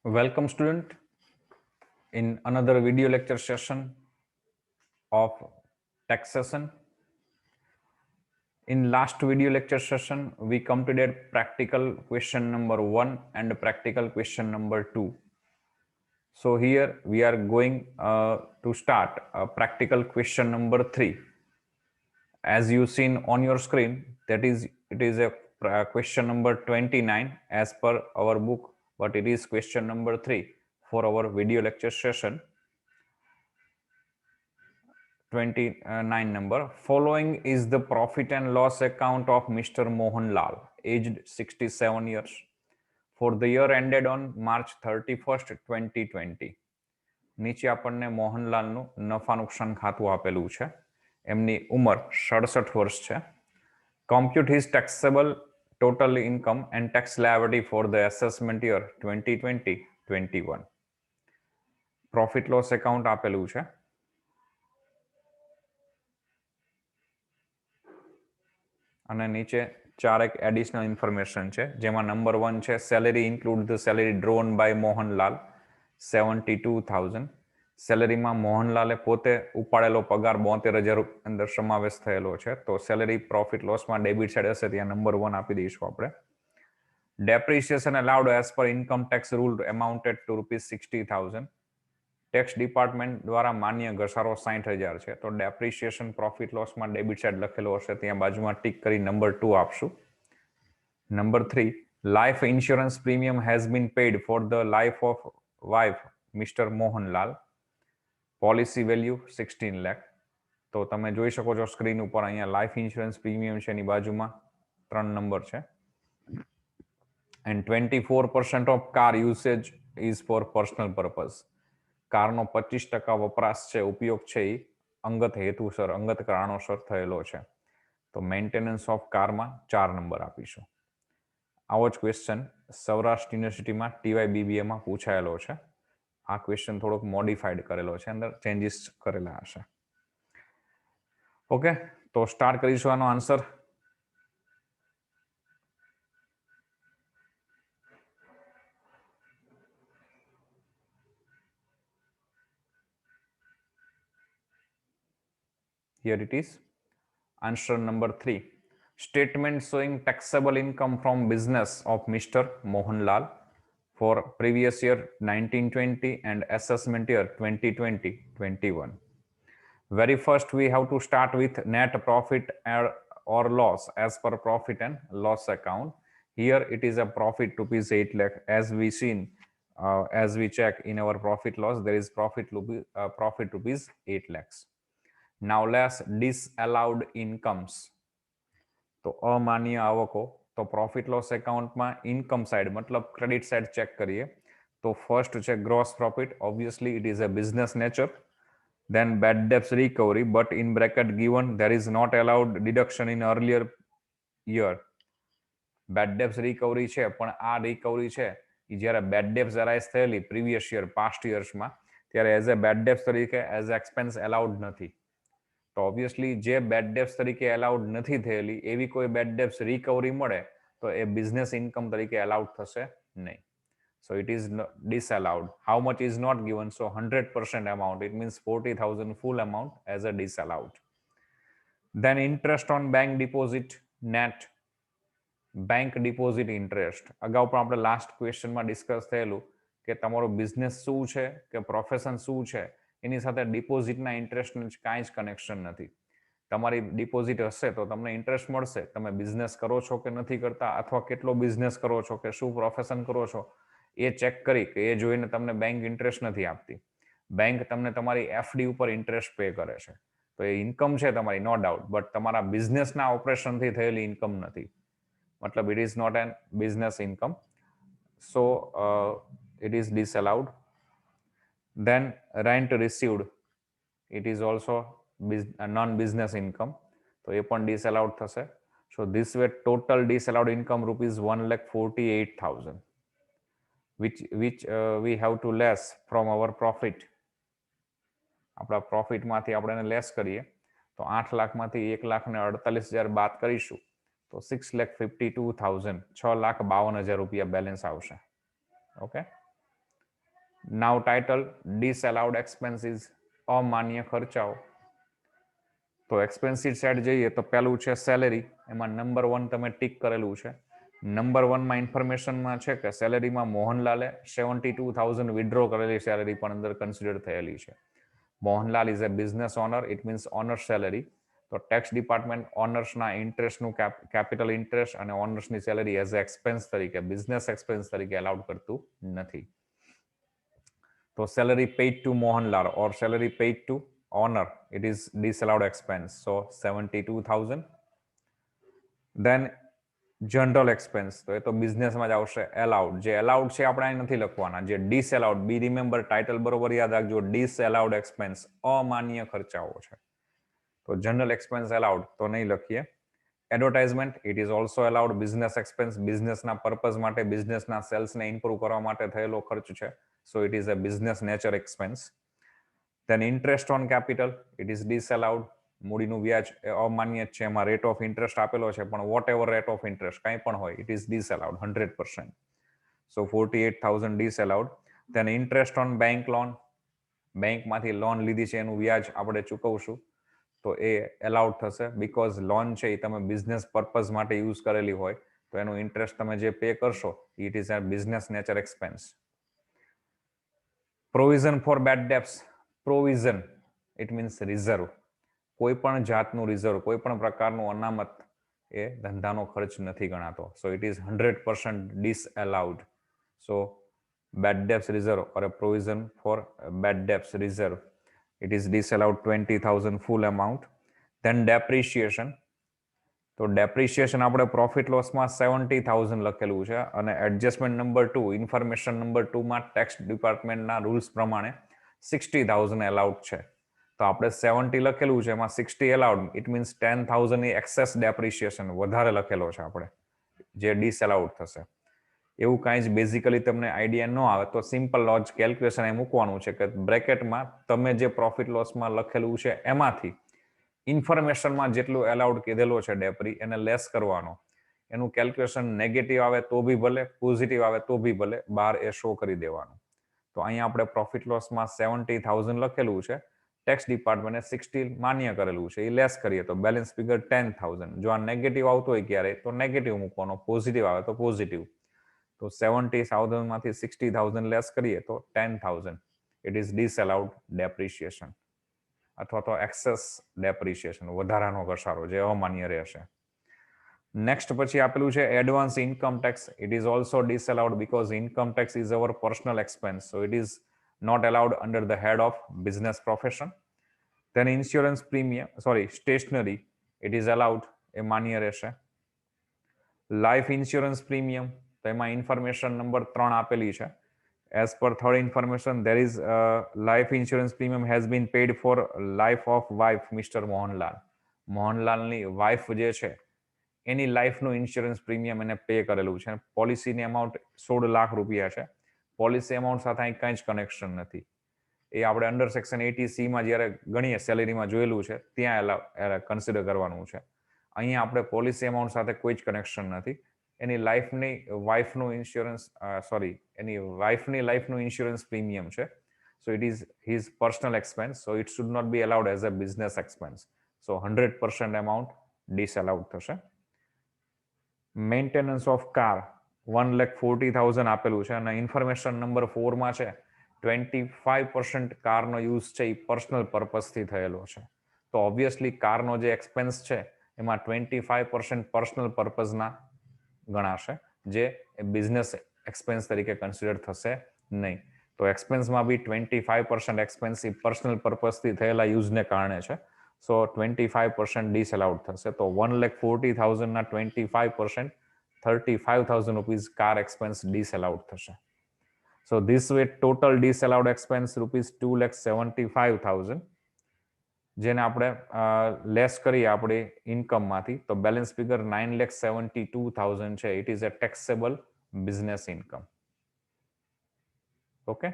Welcome, student, in another video lecture session of taxation. In last video lecture session, we completed practical question number 1 and practical question number 2. So here we are going to start practical question number 3. As you seen on your screen, it is a question number 29 as per our book, but it is question number 3 for our video lecture session. 29 number. Following is the profit and loss account of Mr. Mohan Lal, aged 67 years, for the year ended on March 31st, 2020. નીચે આપણને મોહનલાલનું નફા નુકસાન ખાતું આપેલું છે. એમની ઉંમર 67 વર્ષ છે. Compute his taxable total income and tax liability for the assessment year 2020-21. Profit loss account આપેલું છે. અને નીચે ચાર એક એડિશનલ ઇન્ફોર્મેશન છે, જેમાં નંબર 1 છે salary include the salary drawn by Mohanlal 72,000. સેલેરીમાં મોહનલાલે પોતે ઉપાડેલો પગાર 72,000 અંદર સમાવેશ થયેલો છે. તો સેલેરી પ્રોફિટ લોસમાં ડેબિટ સાઇડ હશે ત્યાં નંબર 1 આપી દઈશું આપણે. Depreciation allowed as per income tax rule amounted to ₹60,000. Tax department દ્વારા માન્ય ઘસારો 60,000 છે. તો ડેપ્રિસિએશન પ્રોફિટ લોસમાં ડેબિટ સાઇડ લખેલો હશે ત્યાં બાજુમાં ટીક કરી નંબર 2 આપશું. Number 3, life insurance premium has been paid for the life of wife mister Mohanlal. Policy value 16 lakh. તો તમે જોઈ શકો છો સ્ક્રીન ઉપર અહીંયા લાઈફ ઇન્સ્યોરન્સ પ્રીમિયમ છે, એની બાજુમાં 3 નંબર છે. And 24% of car usage is four personal purpose. કારનો 25% વપરાશ છે, ઉપયોગ છે, એ અંગત હેતુસર, અંગત કારણોસર થયેલો છે. તો મેન્ટેનન્સ ઓફ કારમાં 4 નંબર આપીશું. આવો જ ક્વેશ્ચન સૌરાષ્ટ્ર યુનિવર્સિટીમાં TYBBAમાં પૂછાયેલો છે. આ ક્વેશ્ચન થોડોક મોડિફાઈડ કરેલો છે, અંદર ચેન્જીસ કરેલા હશે. ઓકે, તો સ્ટાર્ટ કરીશું આનો answer. Here it is. Answer number 3. Statement showing taxable income from business of Mr. Mohanlal for previous year 1920 and assessment year 2020-21. Very first we have to start with net profit or loss as per profit and loss account. Here it is a profit rupees 8 lakh. As we seen, as we check in our profit loss, there is profit rupees 8 lakhs. Now less disallowed incomes. તો અમાન્ય આવકો. તો profit loss એકાઉન્ટમાં income side મતલબ credit side check કરીએ તો first છે gross profit. Obviously it is a business nature. Then bad debts recovery, but in bracket given there is not allowed deduction in earlier year. Bad debts recovery છે, પણ આ recovery છે એ જ્યારે bed ડેબ્સ arise થયેલી previous year, past યર્સમાં, ત્યારે as a bed ડેબ્સ તરીકે as expense allowed નથી. તો ઓબ્વિયસલી જે બેડ ડેબ્સ તરીકે એલાઉડ નથી થયેલી એવી કોઈ બેડ ડેબ્સ રિકવરી મળે તો એ બિઝનેસ ઇન્કમ તરીકે એલાઉડ થશે નહીં. So it is disallowed. How much is not given? So 100% amount. It means 40,000 full amount as a disallowed. Then interest on bank deposit net. Bank deposit interest. અગાઉ પણ આપણે last ક્વેશ્ચનમાં discuss થયેલું કે તમારો business શું છે કે પ્રોફેશન શું છે એની સાથે ડિપોઝિટના ઇન્ટરેસ્ટનું કાંઈ જ કનેક્શન નથી. તમારી ડિપોઝિટ હશે તો તમને ઇન્ટરેસ્ટ મળશે. તમે બિઝનેસ કરો છો કે નથી કરતા, અથવા કેટલો બિઝનેસ કરો છો કે શું પ્રોફેશન કરો છો એ ચેક કરી કે એ જોઈને તમને બેંક ઇન્ટરેસ્ટ નથી આપતી. બેંક તમને તમારી FD ઉપર ઇન્ટરેસ્ટ પે કરે છે. તો એ ઇન્કમ છે તમારી, નો ડાઉટ, બટ તમારા બિઝનેસના ઓપરેશનથી થયેલી ઇન્કમ નથી. મતલબ it is not an business income. So it is disallowed. Then rent received, it is also non-business income. તો એ પણ disallowed થશે. So this way total disallowed income rupees 1,48,000. which we have to less from our profit. આપણા પ્રોફિટમાંથી આપણે એને less કરીએ તો 8 લાખમાંથી 1,48,000 બાદ કરીશું તો 6,52,000, 6,52,000 રૂપિયા બેલેન્સ આવશે. ઓકે, નાવ ટાઇટલ ડિસઅલાઉડ એક્સપેન્સીસ, અમાન્ય ખર્ચાઓ. તો એક્સપેન્સિવ સાઇડ જઈએ તો પહેલું છે સેલેરી, એમાં નંબર 1 તમે ટીક કરેલું છે. નંબર 1માં ઇન્ફોર્મેશનમાં છે કે સેલેરીમાં મોહનલાલે 72,000 વિડ્રો કરેલી સેલેરી પણ અંદર કન્સિડર થયેલી છે. Mohanlal is a business owner, it means owner salary. તો ટેક્સ ડિપાર્ટમેન્ટ ઓનર્સના ઇન્ટરેસ્ટનું કેપિટલ ઇન્ટરેસ્ટ અને ઓનર્સની સેલેરી એઝ અ એક્સપેન્સ તરીકે, બિઝનેસ એક્સપેન્સ તરીકે અલાઉડ કરતું નથી. તો salary paid to Mohanlal or salary paid to owner, it is disallowed expense. So 72,000. Then general expense, તો એ તો બિઝનેસમાં જ આવશે. એલાઉડ, જે એલાઉડ છે આપણે અહીં નથી લખવાના. જે ડિસએલાઉડ, બી રિમેમ્બર ટાઇટલ બરોબર યાદ રાખજો, ડિસએલાઉડ એક્સપેન્સ અમાન્ય ખર્ચાઓ છે. તો જનરલ એક્સપેન્સ એલાઉડ તો નહીં લખીએ. Advertisement, it is also allowed business expense, બિઝનેસના પર્પઝ માટે, બિઝનેસના સેલ્સને ઇમ્પ્રૂવ કરવા માટે થયેલો ખર્ચ છે. So it is a business nature expense. Then interest on capital, it is disallowed. મૂડીનું વ્યાજ અમાન્ય છે, એમાં રેટ ઓફ ઇન્ટરેસ્ટ આપેલો છે, પણ whatever rate of interest કંઈ પણ હોય, it is disallowed 100%. So 48,000 disallowed. Then interest on bank loan, બેંકમાંથી લોન લીધી છે એનું વ્યાજ આપણે ચૂકવશું, તો એ એલાઉડ થશે, બીકોઝ લોન છે એ તમે બિઝનેસ પર્પઝ માટે યુઝ કરેલી હોય, તો એનું ઇન્ટરેસ્ટ તમે જે પે કરશો, it is a business nature expense. Provision for bad debts, provision it means reserve, કોઈ પણ જાતનું રિઝર્વ, કોઈ પણ પ્રકારનું અનામત એ ધંધાનો ખર્ચ નથી ગણાતો. So it is 100% disallowed. So bad debts reserve or a provision for bad debts reserve, it is disallowed 20,000 full amount. Then depreciation, તો ડેપ્રિશિએશન આપણે પ્રોફિટ લોસમાં 70,000 લખેલું છે, અને એડજસ્ટમેન્ટ નંબર 2, ઇન્ફોર્મેશન નંબર 2માં ટેક્સ ડિપાર્ટમેન્ટના રૂલ્સ પ્રમાણે 60,000 એલાઉડ છે. તો આપણે 70 લખેલું છે, એમાં 60 એલાઉડ, ઇટ મીન્સ 10,000 ની એક્સેસ ડેપ્રિશિએશન વધારે લખેલો છે આપણે, જે ડિસએલાઉડ થશે. એવું કાંઈ જ બેઝિકલી તમને આઈડિયા ન આવે તો સિમ્પલ લોજ કેલ્ક્યુલેશન એ મૂકવાનું છે કે બ્રેકેટમાં તમે જે પ્રોફિટ લોસમાં લખેલું છે એમાંથી ઇન્ફોર્મેશનમાં જેટલું એલાઉડ કીધેલો છે ડેપ્રી, એને લેસ કરવાનો. એનું કેલ્ક્યુલેશન નેગેટિવ આવે તો બી ભલે, પોઝિટિવ આવે તો બી ભલે, બહાર એ શો કરી દેવાનું. તો અહીંયા આપણે પ્રોફિટ લોસમાં 70,000 લખેલું છે, ટેક્સ ડિપાર્ટમેન્ટે 60 માન્ય કરેલું છે, એ લેસ કરીએ તો બેલેન્સ ફિગર 10,000. જો આ નેગેટિવ આવતો હોય ક્યારે તો નેગેટિવ મૂકવાનો, પોઝિટિવ આવે તો પોઝિટિવ. તો 70,000 માંથી 60,000 લેસ કરીએ તો 10,000. ઇટ ઇઝ ડિસઅલાઉડ ડેપ્રિશિએશન અથવા તો એક્સેસ ડેપ્રિશિએશન, વધારાનો ઘસારો જે અમાન્ય રહેશે. નેક્સ્ટ પછી આપેલું છે advance income tax, it is also disallowed because income tax is our personal expense, so it is not allowed under the head of business profession. then insurance premium, stationery, it is allowed, એ માન્ય રહેશે. Life insurance premium, તો એમાં information number 3 આપેલી છે. As per third information, there is life insurance premium has been paid for life of wife Mr. Mohanlal. મોહનલાલની wife જે છે એની લાઈફનું ઇન્સ્યોરન્સ પ્રીમિયમ એને પે કરેલું છે. પોલિસીની અમાઉન્ટ 16 લાખ રૂપિયા છે. પોલિસી અમાઉન્ટ સાથે અહીં કંઈ જ કનેક્શન નથી. એ આપણે અંડર સેક્શન 80C જ્યારે ગણીએ સેલેરીમાં જોયેલું છે, ત્યાં કન્સિડર કરવાનું છે. અહીંયા આપણે પોલિસી અમાઉન્ટ સાથે કોઈ જ કનેક્શન નથી. એની વાઇફનું ઇન્સ્યોરન્સ પ્રીમિયમ છે. So it is his personal expense, so it should not be allowed as a business expense. So 100% amount disallowed થશે. મેન્ટેનન્સ ઓફ કાર 1,40,000 આપેલું છે, અને ઇન્ફોર્મેશન નંબર 4માં છે 25% કારનો યુઝ છે એ પર્સનલ પર્પઝથી થયેલો છે. તો ઓબ્વિયસલી કારનો જે એક્સપેન્સ છે એમાં 25% પર્સનલ પર્પઝના ગણાશે, જે બિઝનેસ એક્સપેન્સ તરીકે કન્સિડર થશે નહીં. તો એક્સપેન્સમાં બી 25% એક્સપેન્સ એ પર્સનલ પર્પઝથી થયેલા યુઝને કારણે છે. સો 25% ડિસઅલાઉડ થશે. તો 1,40,000 ના 25%, 35,000 રૂપીઝ કાર એક્સપેન્સ ડિસઅલાઉડ થશે. So this way total disallowed expense rupees 2,75,000, જેને આપણે લેસ કરીએ આપણી ઇન્કમમાંથી તો બેલેન્સ ફિગર 9,72,000 છે. It is a taxable business income. Okay.